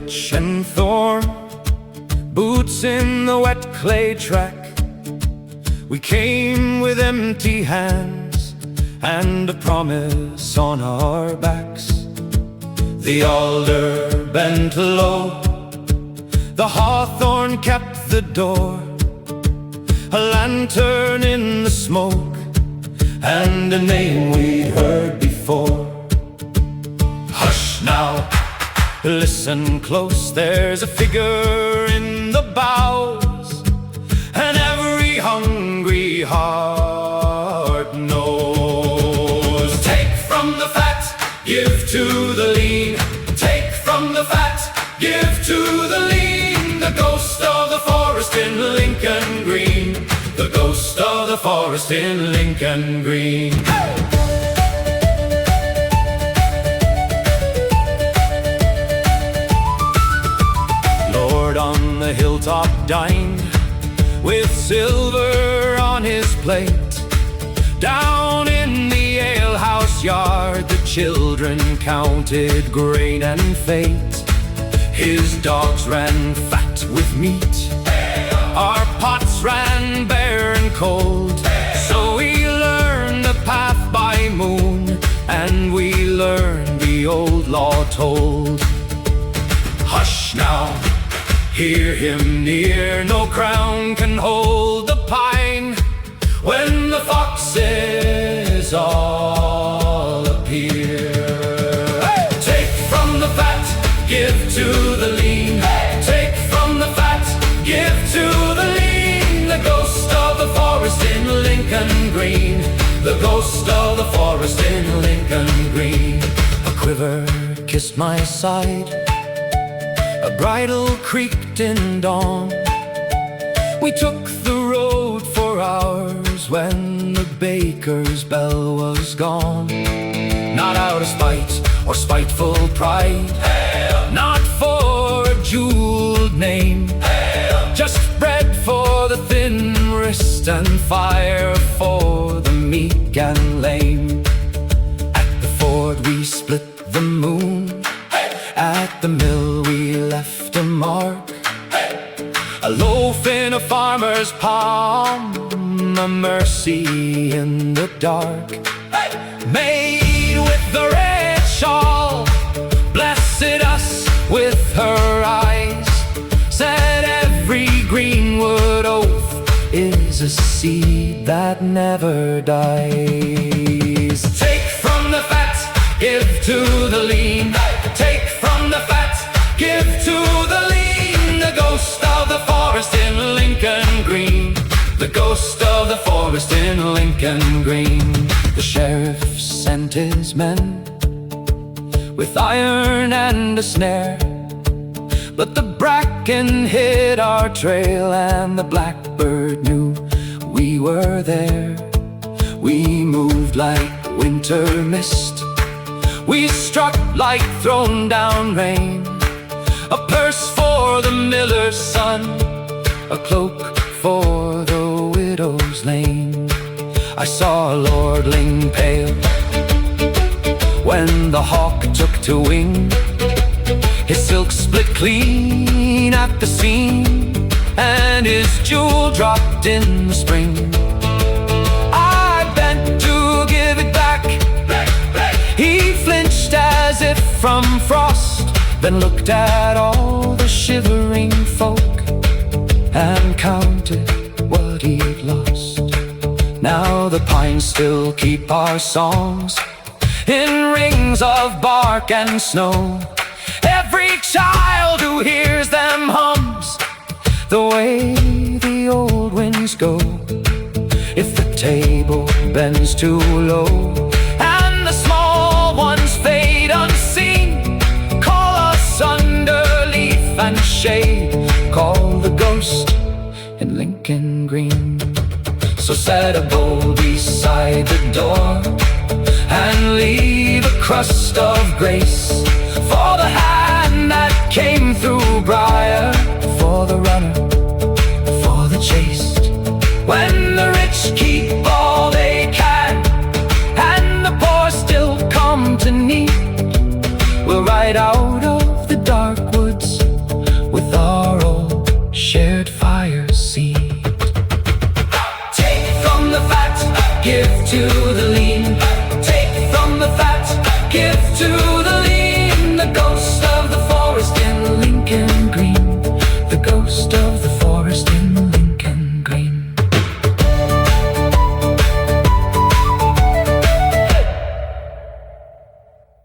pitch and thorn, boots in the wet clay track. We came with empty hands and a promise on our backs. The alder bent low, the hawthorn kept the door, a lantern in the smoke, and a name we'd heard before. Hush now, listen close, there's a figure in the boughs, and every hungry heart knows. Take from the fat, give to the lean. Take from the fat, give to the lean. The ghost of the forest in Lincoln Green. The ghost of the forest in Lincoln Green. Hey! Lord on the hilltop dined, with silver on his plate. Down in the alehouse yard, the children counted grain and fate. His dogs ran fat with meat, our pots ran bare and cold. So we learned the path by moon, and we learned the old law told. Hush now, hear him near, no crown can hold the pine. When the foxes all appear, hey! Take from the fat, give to the lean. Hey! Take from the fat, give to the lean. The ghost of the forest in Lincoln Green. The ghost of the forest in Lincoln Green. A quiver kissed my side, a bridle creaked in dawn. We took the road for hours when the baker's bell was gone. Not out of spite or spiteful pride, hey! Not for a jeweled name, hey! Just bread for the thin wrist and fire for the meek and lame. At the ford we split the moon, hey! At the mill we left a mark, a loaf in a farmer's palm, a mercy in the dark. Hey! Maid with the red shawl blessed us with her eyes, said every greenwood oath is a seed that never dies. Take from the fat, give to the lean. Take from the fat, give to the lean. The ghost of the forest in Lincoln Green. The ghost of the forest in Lincoln Green. The sheriff sent his men with iron and a snare, but the bracken hid our trail, and the blackbird knew we were there. We moved like winter mist, we struck like thrown down rain. A purse for the miller's son, a cloak for the widow's lane. I saw a lordling pale when the hawk took to wing. His silk split clean at the seam, and his jewel dropped in the spring. I bent to give it back, he flinched as if from frost, then looked at all the shivering folk and counted what he'd lost. Now the pines still keep our songs in rings of bark and snow. Every child who hears them hums the way the old winds go. If the table bends too low and the small ones fade unseen, call us under leaf and shade, call the ghost in Lincoln Green. So set a bowl beside the door and leave a crust of grace for the hand that came through briar, for the runner, for the chaste. When the rich keep